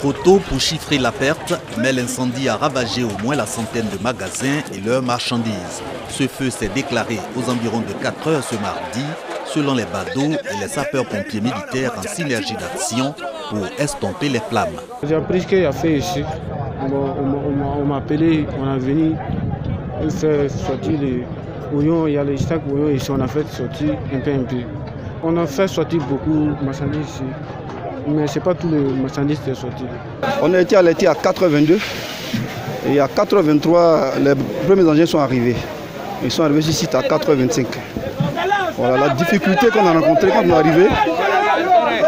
Trop tôt pour chiffrer la perte, mais l'incendie a ravagé au moins la centaine de magasins et leurs marchandises. Ce feu s'est déclaré aux environs de 4 heures ce mardi, selon les badauds et les sapeurs-pompiers militaires en synergie d'action pour estomper les flammes. J'ai appris qu'il y a fait ici. On m'a appelé, on est venu faire sortir les bouillons. Il y a les stacks bouillons ici, on a fait sortir un peu. On a fait sortir beaucoup de marchandises ici. Mais ce n'est pas tous les marchandises qui sont sortis. On a été alerté à 4h22 et à 4h23, les premiers engins sont arrivés. Ils sont arrivés sur site à 4h25. Voilà la difficulté qu'on a rencontrée quand on est arrivé.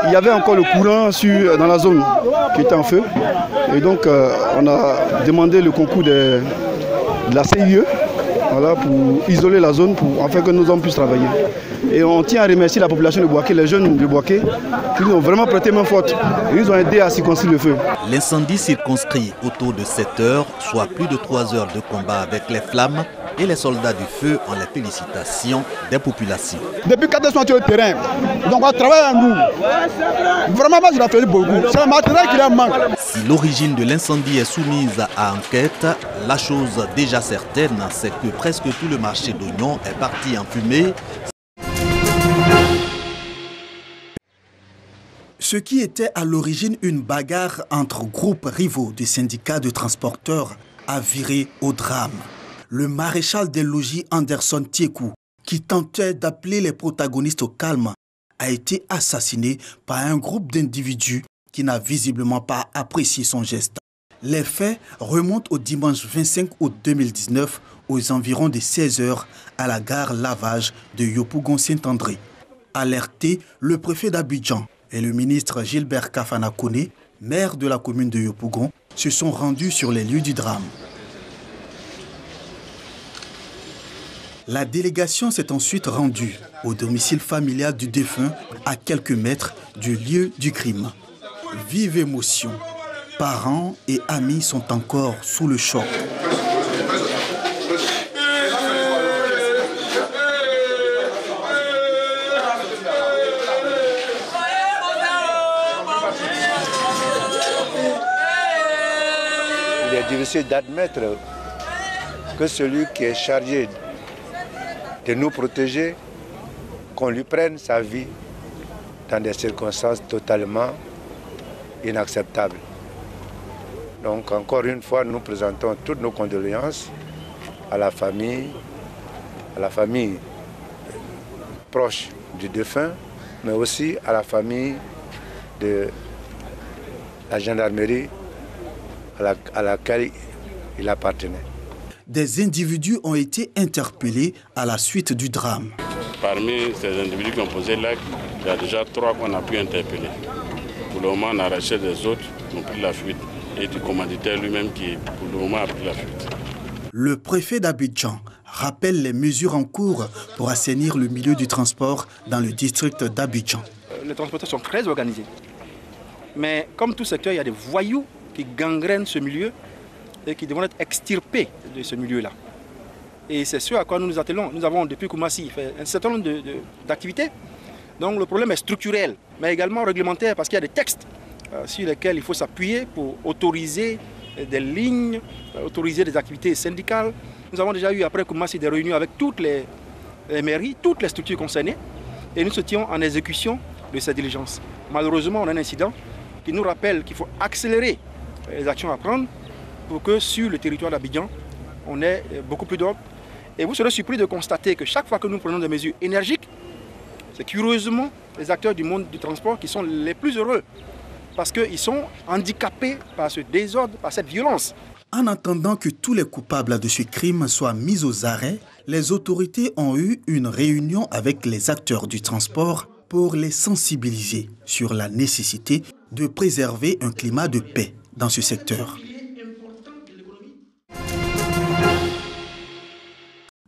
Il y avait encore le courant dans la zone qui était en feu. Et donc on a demandé le concours de la CIE pour isoler la zone afin que nos hommes puissent travailler. Et on tient à remercier la population de Bouaké, les jeunes de Bouaké, qui nous ont vraiment prêté main forte. Et ils ont aidé à circonscrire le feu. L'incendie circonscrit autour de 7 heures, soit plus de 3 heures de combat avec les flammes, et les soldats du feu ont les félicitations des populations. Depuis 4 heures, sur le terrain. Donc on travaille à nous. Vraiment, moi, je l'ai fait beaucoup. C'est le matériel qui leur manque. Si l'origine de l'incendie est soumise à enquête, la chose déjà certaine, c'est que presque tout le marché d'oignons est parti en fumée. Ce qui était à l'origine une bagarre entre groupes rivaux des syndicats de transporteurs a viré au drame. Le maréchal des logis Anderson Tiekou, qui tentait d'appeler les protagonistes au calme, a été assassiné par un groupe d'individus qui n'a visiblement pas apprécié son geste. Les faits remontent au dimanche 25 août 2019 aux environs de 16 h à la gare Lavage de Yopougon-Saint-André. Alerté, le préfet d'Abidjan et le ministre Gilbert Kafana Koné, maire de la commune de Yopougon, se sont rendus sur les lieux du drame. La délégation s'est ensuite rendue au domicile familial du défunt à quelques mètres du lieu du crime. Vive émotion. Parents et amis sont encore sous le choc. Il est difficile d'admettre que celui qui est chargé de nous protéger, qu'on lui prenne sa vie dans des circonstances totalement inacceptables. Donc encore une fois, nous présentons toutes nos condoléances à la famille proche du défunt, mais aussi à la famille de la gendarmerie à laquelle il appartenait. Des individus ont été interpellés à la suite du drame. Parmi ces individus qui ont posé l'acte, il y a déjà 3 qu'on a pu interpeller. Pour le moment, on a arraché des autres qui ont pris la fuite et du commanditaire lui-même qui, pour le moment, a pris la fuite. Le préfet d'Abidjan rappelle les mesures en cours pour assainir le milieu du transport dans le district d'Abidjan. Les transporteurs sont très organisés. Mais comme tout secteur, il y a des voyous qui gangrènent ce milieu et qui devront être extirpés de ce milieu-là. Et c'est ce à quoi nous nous attelons. Nous avons depuis Koumassi fait un certain nombre d'activités. Donc le problème est structurel, mais également réglementaire, parce qu'il y a des textes sur lesquels il faut s'appuyer pour autoriser des lignes, autoriser des activités syndicales. Nous avons déjà eu après Koumassi des réunions avec toutes les mairies, toutes les structures concernées, et nous étions en exécution de ces diligences. Malheureusement, on a un incident qui nous rappelle qu'il faut accélérer les actions à prendre pour que sur le territoire d'Abidjan, on ait beaucoup plus d'ordre. Et vous serez surpris de constater que chaque fois que nous prenons des mesures énergiques, c'est curieusement les acteurs du monde du transport qui sont les plus heureux parce qu'ils sont handicapés par ce désordre, par cette violence. En attendant que tous les coupables de ce crime soient mis aux arrêts, les autorités ont eu une réunion avec les acteurs du transport pour les sensibiliser sur la nécessité de préserver un climat de paix dans ce secteur.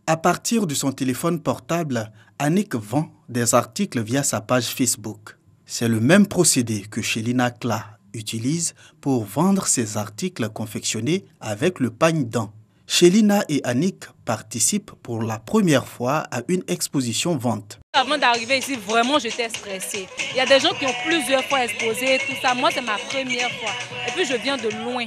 À partir de son téléphone portable, Annick vend des articles via sa page Facebook. C'est le même procédé que Chélina Kla utilise pour vendre ses articles confectionnés avec le pagne-dents. Chélina et Annick participent pour la première fois à une exposition vente. Avant d'arriver ici, vraiment, j'étais stressée. Il y a des gens qui ont plusieurs fois exposé, tout ça. Moi, c'est ma première fois. Et puis, je viens de loin.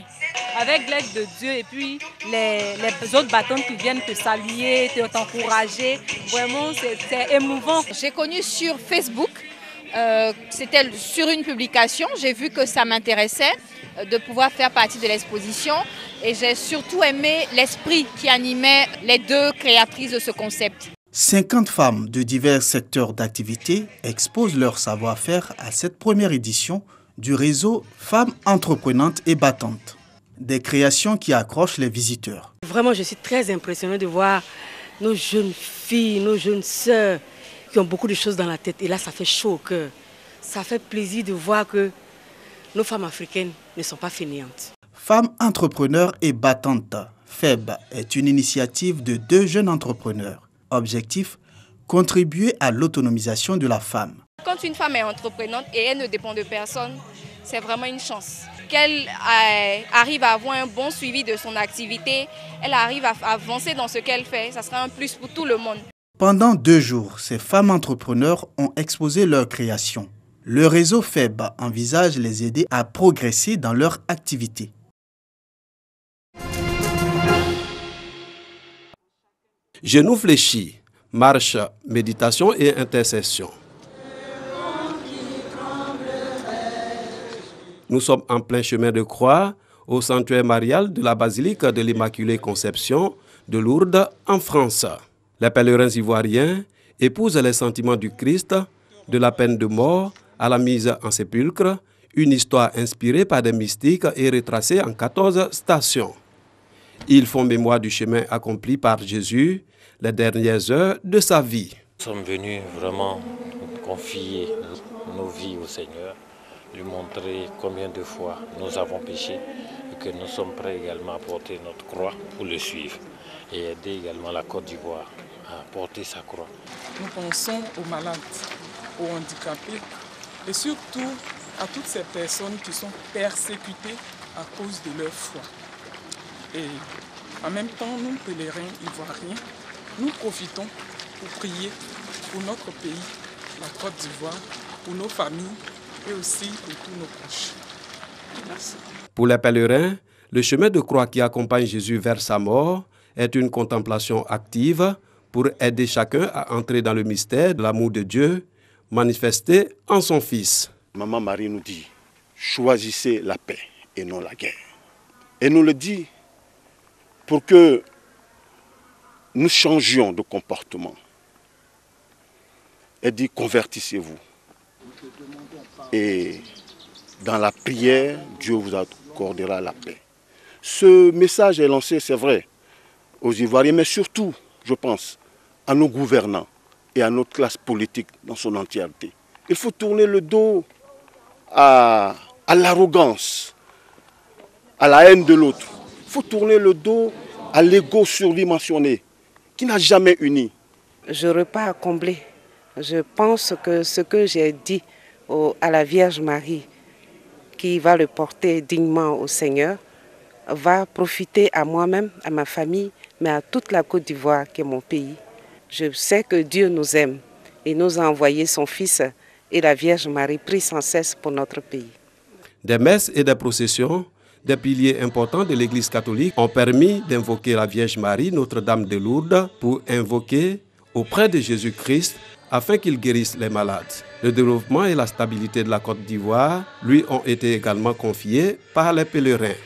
Avec l'aide de Dieu et puis les autres battantes qui viennent te saluer, t'encourager. Vraiment, c'est émouvant. J'ai connu sur Facebook. C'était sur une publication. J'ai vu que ça m'intéressait de pouvoir faire partie de l'exposition. Et j'ai surtout aimé l'esprit qui animait les deux créatrices de ce concept. 50 femmes de divers secteurs d'activité exposent leur savoir-faire à cette première édition du réseau Femmes entreprenantes et battantes. Des créations qui accrochent les visiteurs. Vraiment, je suis très impressionnée de voir nos jeunes filles, nos jeunes sœurs qui ont beaucoup de choses dans la tête. Et là, ça fait chaud au cœur. Ça fait plaisir de voir que nos femmes africaines ne sont pas fainéantes. Femmes entrepreneurs et battantes, FEB, est une initiative de 2 jeunes entrepreneurs. Objectif, contribuer à l'autonomisation de la femme. Quand une femme est entreprenante et elle ne dépend de personne, c'est vraiment une chance. Qu'elle arrive à avoir un bon suivi de son activité, elle arrive à avancer dans ce qu'elle fait, ça sera un plus pour tout le monde. Pendant 2 jours, ces femmes entrepreneurs ont exposé leurs créations. Le réseau FEB envisage les aider à progresser dans leur activité. Genoux fléchis, marche, méditation et intercession. Nous sommes en plein chemin de croix au sanctuaire marial de la basilique de l'Immaculée Conception de Lourdes en France. Les pèlerins ivoiriens épousent les sentiments du Christ, de la peine de mort à la mise en sépulcre, une histoire inspirée par des mystiques et retracée en 14 stations. Ils font mémoire du chemin accompli par Jésus les dernières heures de sa vie. Nous sommes venus vraiment confier nos vies au Seigneur, lui montrer combien de fois nous avons péché et que nous sommes prêts également à porter notre croix pour le suivre et aider également la Côte d'Ivoire à porter sa croix. Nous pensons aux malades, aux handicapés et surtout à toutes ces personnes qui sont persécutées à cause de leur foi. Et en même temps, nous, pèlerins ivoiriens, nous profitons pour prier pour notre pays, la Côte d'Ivoire, pour nos familles et aussi pour tous nos proches. Merci. Pour les pèlerins, le chemin de croix qui accompagne Jésus vers sa mort est une contemplation active pour aider chacun à entrer dans le mystère de l'amour de Dieu manifesté en son Fils. Maman Marie nous dit, choisissez la paix et non la guerre. Elle nous le dit pour que nous changions de comportement. Elle dit, convertissez-vous. Et dans la prière, Dieu vous accordera la paix. Ce message est lancé, c'est vrai, aux Ivoiriens, mais surtout, je pense, à nos gouvernants et à notre classe politique dans son entièreté. Il faut tourner le dos à l'arrogance, à la haine de l'autre. Il faut tourner le dos à l'ego surdimensionné, qui n'a jamais uni. Je repars à combler. Je pense que ce que j'ai dit à la Vierge Marie, qui va le porter dignement au Seigneur, va profiter à moi-même, à ma famille, mais à toute la Côte d'Ivoire qui est mon pays. Je sais que Dieu nous aime et nous a envoyé son Fils et la Vierge Marie prie sans cesse pour notre pays. Des messes et des processions, des piliers importants de l'Église catholique ont permis d'invoquer la Vierge Marie, Notre-Dame de Lourdes, pour invoquer auprès de Jésus-Christ afin qu'il guérisse les malades. Le développement et la stabilité de la Côte d'Ivoire lui ont été également confiés par les pèlerins.